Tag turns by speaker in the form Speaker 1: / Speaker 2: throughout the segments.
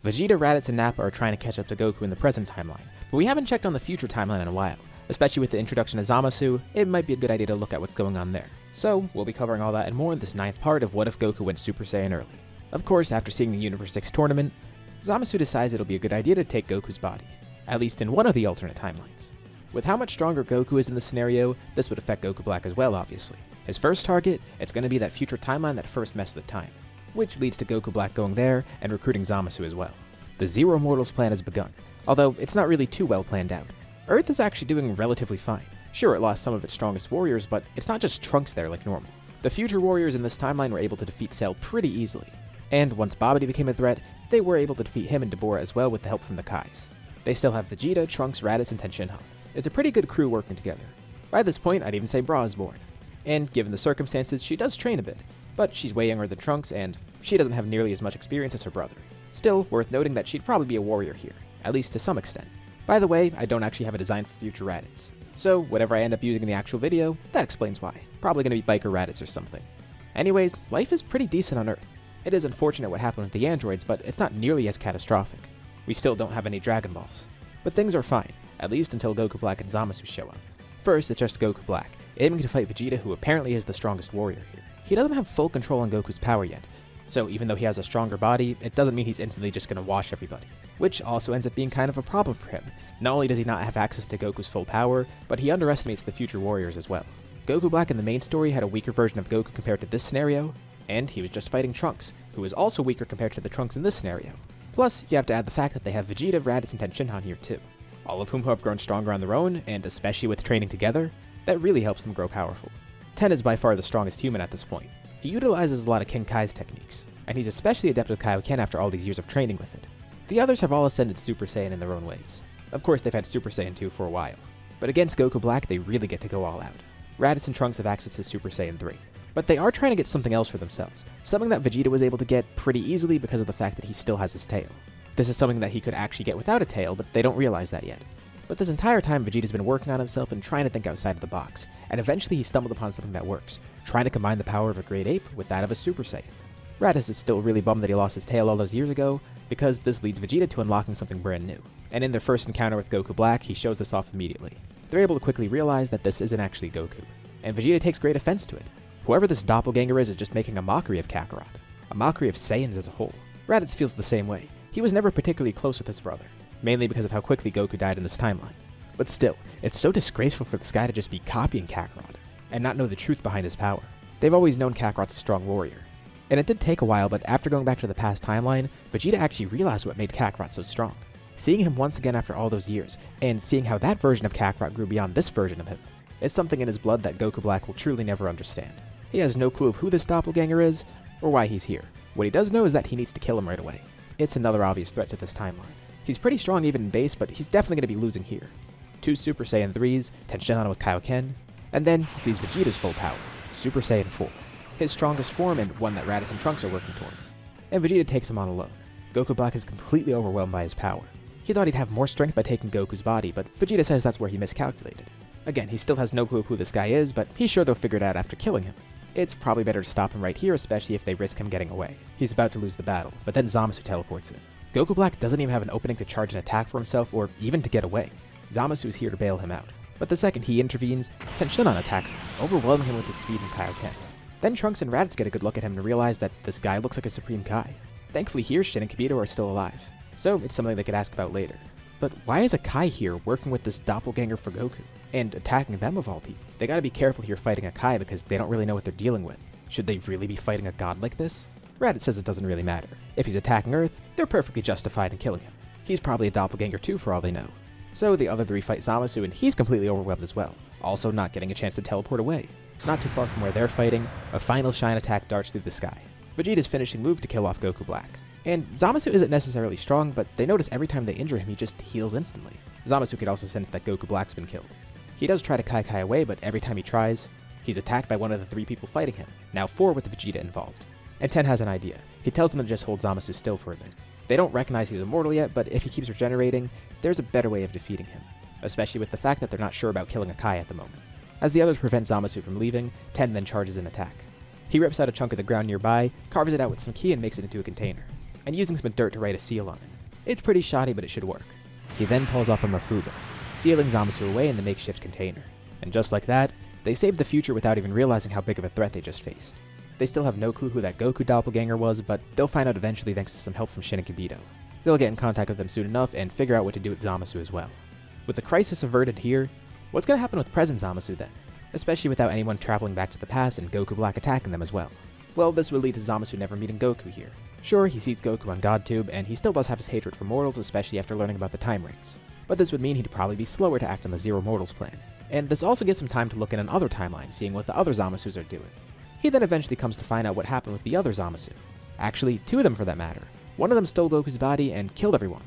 Speaker 1: Vegeta, Raditz, and Nappa are trying to catch up to Goku in the present timeline, but we haven't checked on the future timeline in a while. Especially with the introduction of Zamasu, it might be a good idea to look at what's going on there. So, we'll be covering all that and more in this 9th part of What If Goku Went Super Saiyan Early. Of course, after seeing the Universe 6 tournament, Zamasu decides it'll be a good idea to take Goku's body, at least in one of the alternate timelines. With how much stronger Goku is in this scenario, this would affect Goku Black as well, obviously. His first target, it's going to be that future timeline that first messed with time, which leads to Goku Black going there and recruiting Zamasu as well. The Zero Mortals plan has begun, although it's not really too well planned out. Earth is actually doing relatively fine. Sure, it lost some of its strongest warriors, but it's not just Trunks there like normal. The future warriors in this timeline were able to defeat Cell pretty easily, and once Babidi became a threat, they were able to defeat him and Dabura as well with the help from the Kais. They still have Vegeta, Trunks, Raditz, and Tenshinhan. It's a pretty good crew working together. By this point, I'd even say Bra is born. And given the circumstances, she does train a bit, but she's way younger than Trunks, and she doesn't have nearly as much experience as her brother. Still, worth noting that she'd probably be a warrior here, at least to some extent. By the way, I don't actually have a design for future Raditz, so whatever I end up using in the actual video, that explains why. Probably gonna be Biker Raditz or something. Anyways, life is pretty decent on Earth. It is unfortunate what happened with the androids, but it's not nearly as catastrophic. We still don't have any Dragon Balls. But things are fine, at least until Goku Black and Zamasu show up. First, it's just Goku Black, aiming to fight Vegeta, who apparently is the strongest warrior here. He doesn't have full control on Goku's power yet, so even though he has a stronger body, it doesn't mean he's instantly just gonna wash everybody. Which also ends up being kind of a problem for him. Not only does he not have access to Goku's full power, but he underestimates the future warriors as well. Goku Black in the main story had a weaker version of Goku compared to this scenario, and he was just fighting Trunks, who was also weaker compared to the Trunks in this scenario. Plus, you have to add the fact that they have Vegeta, Raditz, and Tenshinhan here too, all of whom have grown stronger on their own, and especially with training together, that really helps them grow powerful. Ten is by far the strongest human at this point. He utilizes a lot of King Kai's techniques, and he's especially adept with Kaioken after all these years of training with it. The others have all ascended Super Saiyan in their own ways. Of course, they've had Super Saiyan 2 for a while, but against Goku Black, they really get to go all out. Raditz and Trunks have access to Super Saiyan 3, but they are trying to get something else for themselves, something that Vegeta was able to get pretty easily because of the fact that he still has his tail. This is something that he could actually get without a tail, but they don't realize that yet. But this entire time, Vegeta's been working on himself and trying to think outside of the box, and eventually he stumbled upon something that works, trying to combine the power of a great ape with that of a Super Saiyan. Raditz is still really bummed that he lost his tail all those years ago, because this leads Vegeta to unlocking something brand new. And in their first encounter with Goku Black, he shows this off immediately. They're able to quickly realize that this isn't actually Goku, and Vegeta takes great offense to it. Whoever this doppelganger is just making a mockery of Kakarot, a mockery of Saiyans as a whole. Raditz feels the same way. He was never particularly close with his brother, mainly because of how quickly Goku died in this timeline. But still, it's so disgraceful for this guy to just be copying Kakarot, and not know the truth behind his power. They've always known Kakarot's a strong warrior. And it did take a while, but after going back to the past timeline, Vegeta actually realized what made Kakarot so strong. Seeing him once again after all those years, and seeing how that version of Kakarot grew beyond this version of him, is something in his blood that Goku Black will truly never understand. He has no clue of who this doppelganger is, or why he's here. What he does know is that he needs to kill him right away. It's another obvious threat to this timeline. He's pretty strong even in base, but he's definitely going to be losing here. 2 Super Saiyan 3s, Tenshinhan with Kaioken, and then he sees Vegeta's full power, Super Saiyan 4. His strongest form, and one that Raditz and Trunks are working towards. And Vegeta takes him on alone. Goku Black is completely overwhelmed by his power. He thought he'd have more strength by taking Goku's body, but Vegeta says that's where he miscalculated. Again, he still has no clue of who this guy is, but he's sure they'll figure it out after killing him. It's probably better to stop him right here, especially if they risk him getting away. He's about to lose the battle, but then Zamasu teleports in. Goku Black doesn't even have an opening to charge an attack for himself or even to get away. Zamasu is here to bail him out. But the second he intervenes, Tenshinhan attacks, overwhelming him with his speed and Kaioken. Then Trunks and Raditz get a good look at him and realize that this guy looks like a Supreme Kai. Thankfully here, Shin and Kibito are still alive, so it's something they could ask about later. But why is a Kai here working with this doppelganger for Goku? And attacking them of all people? They gotta be careful here fighting a Kai because they don't really know what they're dealing with. Should they really be fighting a god like this? Raditz says it doesn't really matter. If he's attacking Earth, they're perfectly justified in killing him. He's probably a doppelganger too for all they know. So the other 3 fight Zamasu and he's completely overwhelmed as well, also not getting a chance to teleport away. Not too far from where they're fighting, a final shine attack darts through the sky. Vegeta's finishing move to kill off Goku Black. And Zamasu isn't necessarily strong, but they notice every time they injure him he just heals instantly. Zamasu could also sense that Goku Black's been killed. He does try to Kai away, but every time he tries, he's attacked by one of the 3 people fighting him, now 4 with Vegeta involved. And Ten has an idea. He tells them to just hold Zamasu still for a bit. They don't recognize he's immortal yet, but if he keeps regenerating, there's a better way of defeating him, especially with the fact that they're not sure about killing a Kai at the moment. As the others prevent Zamasu from leaving, Ten then charges an attack. He rips out a chunk of the ground nearby, carves it out with some ki and makes it into a container, and using some dirt to write a seal on it. It's pretty shoddy, but it should work. He then pulls off a Mafuba, sealing Zamasu away in the makeshift container. And just like that, they saved the future without even realizing how big of a threat they just faced. They still have no clue who that Goku doppelganger was, but they'll find out eventually thanks to some help from Shin and Kibito. They'll get in contact with them soon enough and figure out what to do with Zamasu as well. With the crisis averted here, what's going to happen with present Zamasu then? Especially without anyone traveling back to the past and Goku Black attacking them as well. Well, this will lead to Zamasu never meeting Goku here. Sure, he sees Goku on GodTube, and he still does have his hatred for mortals, especially after learning about the time rings. But this would mean he'd probably be slower to act on the Zero Mortals plan. And this also gives him time to look in another timeline, seeing what the other Zamasus are doing. He then eventually comes to find out what happened with the other Zamasu. Actually, two of them for that matter. One of them stole Goku's body and killed everyone,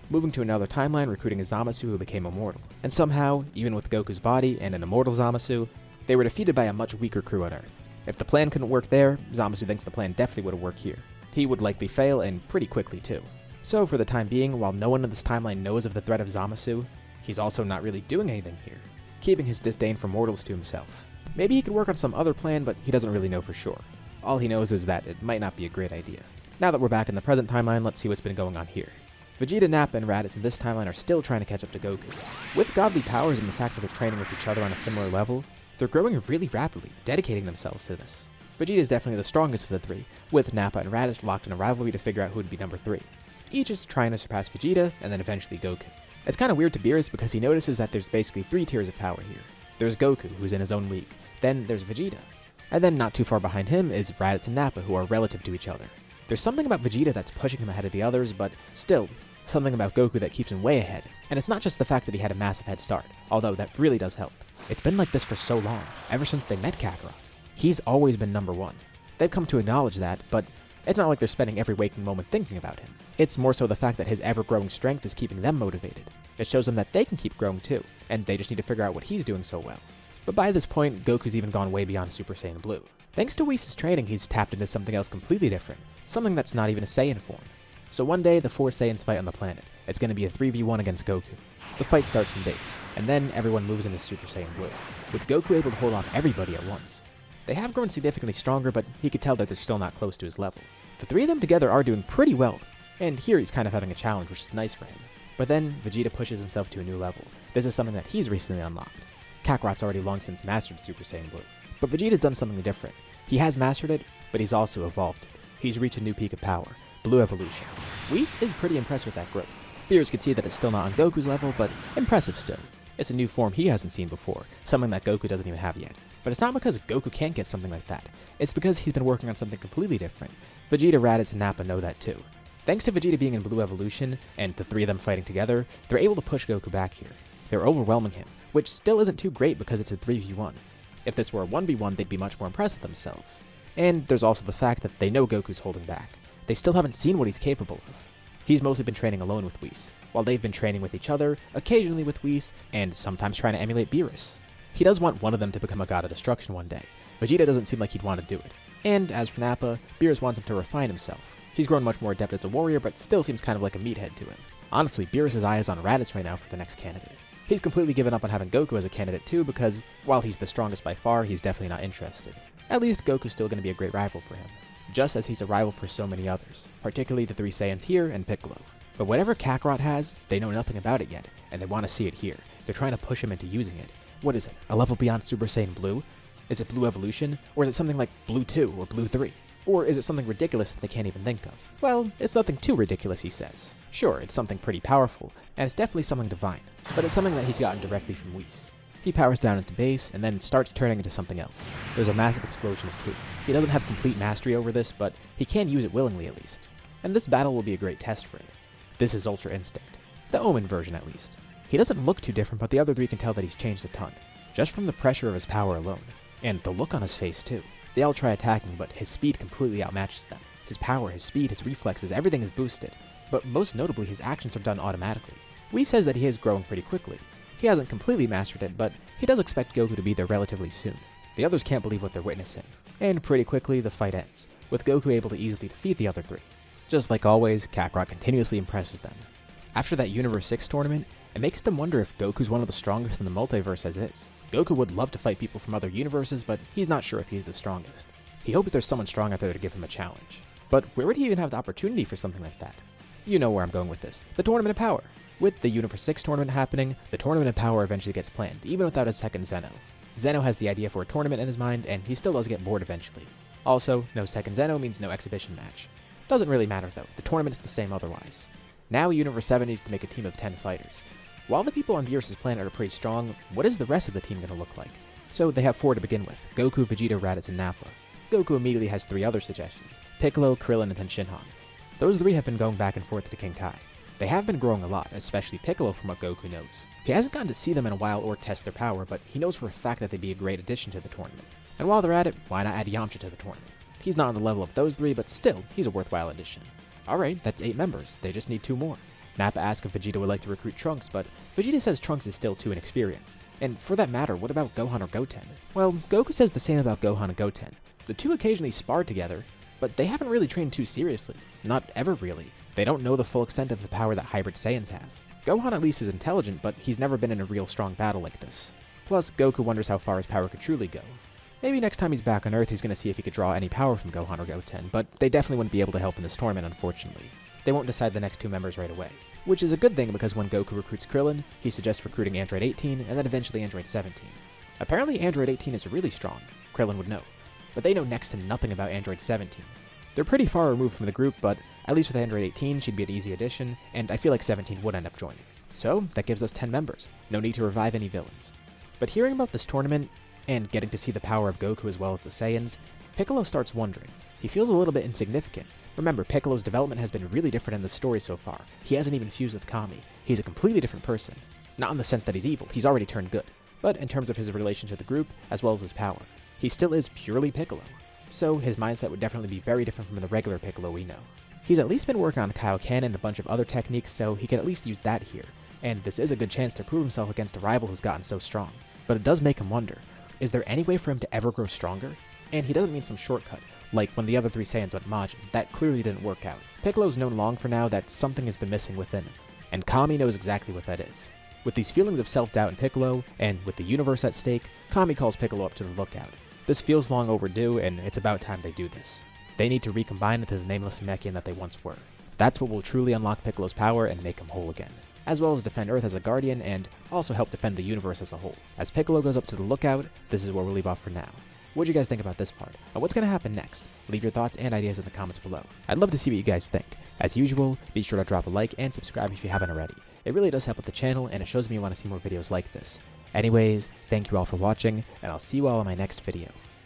Speaker 1: moving to another timeline recruiting a Zamasu who became immortal. And somehow, even with Goku's body and an immortal Zamasu, they were defeated by a much weaker crew on Earth. If the plan couldn't work there, Zamasu thinks the plan definitely would have worked here. He would likely fail, and pretty quickly too. So for the time being, while no one in this timeline knows of the threat of Zamasu, he's also not really doing anything here, keeping his disdain for mortals to himself. Maybe he could work on some other plan, but he doesn't really know for sure. All he knows is that it might not be a great idea. Now that we're back in the present timeline, let's see what's been going on here. Vegeta, Nappa, and Raditz in this timeline are still trying to catch up to Goku. With godly powers and the fact that they're training with each other on a similar level, they're growing really rapidly, dedicating themselves to this. Vegeta is definitely the strongest of the three, with Nappa and Raditz locked in a rivalry to figure out who would be number 3. Each is trying to surpass Vegeta, and then eventually Goku. It's kind of weird to Beerus because he notices that there's basically 3 tiers of power here. There's Goku, who's in his own league, then there's Vegeta, and then not too far behind him is Raditz and Nappa, who are relative to each other. There's something about Vegeta that's pushing him ahead of the others, but still, something about Goku that keeps him way ahead. And it's not just the fact that he had a massive head start, although that really does help. It's been like this for so long, ever since they met Kakarot. He's always been number 1. They've come to acknowledge that, but it's not like they're spending every waking moment thinking about him. It's more so the fact that his ever-growing strength is keeping them motivated. It shows them that they can keep growing too, and they just need to figure out what he's doing so well. But by this point, Goku's even gone way beyond Super Saiyan Blue. Thanks to Whis' training, he's tapped into something else completely different, something that's not even a Saiyan form. So one day, the 4 Saiyans fight on the planet. It's going to be a 3v1 against Goku. The fight starts in base, and then everyone moves into Super Saiyan Blue, with Goku able to hold off everybody at once. They have grown significantly stronger, but he could tell that they're still not close to his level. The 3 of them together are doing pretty well, and here he's kind of having a challenge, which is nice for him. But then, Vegeta pushes himself to a new level. This is something that he's recently unlocked. Kakarot's already long since mastered Super Saiyan Blue, but Vegeta's done something different. He has mastered it, but he's also evolved it. He's reached a new peak of power, Blue Evolution. Whis is pretty impressed with that growth. Beerus could see that it's still not on Goku's level, but impressive still. It's a new form he hasn't seen before, something that Goku doesn't even have yet. But it's not because Goku can't get something like that. It's because he's been working on something completely different. Vegeta, Raditz, and Nappa know that too. Thanks to Vegeta being in Blue Evolution, and the 3 of them fighting together, they're able to push Goku back here. They're overwhelming him, which still isn't too great because it's a 3v1. If this were a 1v1, they'd be much more impressed with themselves. And there's also the fact that they know Goku's holding back. They still haven't seen what he's capable of. He's mostly been training alone with Whis, while they've been training with each other, occasionally with Whis, and sometimes trying to emulate Beerus. He does want one of them to become a god of destruction one day. Vegeta doesn't seem like he'd want to do it. And as for Nappa, Beerus wants him to refine himself. He's grown much more adept as a warrior, but still seems kind of like a meathead to him. Honestly, Beerus' eye is on Raditz right now for the next candidate. He's completely given up on having Goku as a candidate too, because while he's the strongest by far, he's definitely not interested. At least Goku's still going to be a great rival for him, just as he's a rival for so many others, particularly the 3 Saiyans here and Piccolo. But whatever Kakarot has, they know nothing about it yet, and they want to see it here. They're trying to push him into using it. What is it, a level beyond Super Saiyan Blue? Is it Blue Evolution? Or is it something like Blue 2 or Blue 3? Or is it something ridiculous that they can't even think of? Well, it's nothing too ridiculous, he says. Sure, it's something pretty powerful, and it's definitely something divine, but it's something that he's gotten directly from Whis. He powers down into base, and then starts turning into something else. There's a massive explosion of ki. He doesn't have complete mastery over this, but he can use it willingly at least. And this battle will be a great test for him. This is Ultra Instinct. The Omen version at least. He doesn't look too different, but the other 3 can tell that he's changed a ton, just from the pressure of his power alone. And the look on his face too. They all try attacking, but his speed completely outmatches them. His power, his speed, his reflexes, everything is boosted. But most notably, his actions are done automatically. Whis says that he is growing pretty quickly. He hasn't completely mastered it, but he does expect Goku to be there relatively soon. The others can't believe what they're witnessing. And pretty quickly, the fight ends, with Goku able to easily defeat the other 3. Just like always, Kakarot continuously impresses them. After that Universe 6 tournament, it makes them wonder if Goku's one of the strongest in the multiverse as is. Goku would love to fight people from other universes, but he's not sure if he's the strongest. He hopes there's someone strong out there to give him a challenge. But where would he even have the opportunity for something like that? You know where I'm going with this. The Tournament of Power. With the Universe 6 tournament happening, the Tournament of Power eventually gets planned, even without a second Zeno. Zeno has the idea for a tournament in his mind, and he still does get bored eventually. Also, no second Zeno means no exhibition match. Doesn't really matter though, the tournament's the same otherwise. Now Universe 7 needs to make a team of 10 fighters. While the people on Beerus' planet are pretty strong, what is the rest of the team going to look like? So they have 4 to begin with: Goku, Vegeta, Raditz, and Nappa. Goku immediately has 3 other suggestions: Piccolo, Krillin, and then Shinhan. Those 3 have been going back and forth to King Kai. They have been growing a lot, especially Piccolo from what Goku knows. He hasn't gotten to see them in a while or test their power, but he knows for a fact that they'd be a great addition to the tournament. And while they're at it, why not add Yamcha to the tournament? He's not on the level of those 3, but still, he's a worthwhile addition. Alright, that's 8 members, they just need 2 more. Nappa asks if Vegeta would like to recruit Trunks, but Vegeta says Trunks is still too inexperienced. And for that matter, what about Gohan or Goten? Well, Goku says the same about Gohan and Goten. The 2 occasionally spar together, but they haven't really trained too seriously. Not ever really. They don't know the full extent of the power that hybrid Saiyans have. Gohan at least is intelligent, but he's never been in a real strong battle like this. Plus, Goku wonders how far his power could truly go. Maybe next time he's back on Earth he's going to see if he could draw any power from Gohan or Goten, but they definitely wouldn't be able to help in this tournament, unfortunately. They won't decide the next 2 members right away. Which is a good thing, because when Goku recruits Krillin, he suggests recruiting Android 18 and then eventually Android 17. Apparently Android 18 is really strong, Krillin would know, but they know next to nothing about Android 17. They're pretty far removed from the group, but at least with Android 18 she'd be an easy addition, and I feel like 17 would end up joining. So that gives us 10 members, no need to revive any villains. But hearing about this tournament, and getting to see the power of Goku as well as the Saiyans, Piccolo starts wondering. He feels a little bit insignificant. Remember, Piccolo's development has been really different in the story so far. He hasn't even fused with Kami. He's a completely different person. Not in the sense that he's evil, he's already turned good, but in terms of his relation to the group, as well as his power. He still is purely Piccolo. So his mindset would definitely be very different from the regular Piccolo we know. He's at least been working on Kaioken and a bunch of other techniques, so he can at least use that here. And this is a good chance to prove himself against a rival who's gotten so strong. But it does make him wonder, is there any way for him to ever grow stronger? And he doesn't mean some shortcut, like when the other 3 Saiyans went Majin. That clearly didn't work out. Piccolo's known long for now that something has been missing within him, and Kami knows exactly what that is. With these feelings of self-doubt in Piccolo, and with the universe at stake, Kami calls Piccolo up to the lookout. This feels long overdue, and it's about time they do this. They need to recombine into the nameless Namekian that they once were. That's what will truly unlock Piccolo's power and make him whole again, as well as defend Earth as a guardian and also help defend the universe as a whole. As Piccolo goes up to the lookout, this is where we'll leave off for now. What do you guys think about this part? And what's going to happen next? Leave your thoughts and ideas in the comments below. I'd love to see what you guys think. As usual, be sure to drop a like and subscribe if you haven't already. It really does help with the channel, and it shows me you want to see more videos like this. Anyways, thank you all for watching, and I'll see you all in my next video.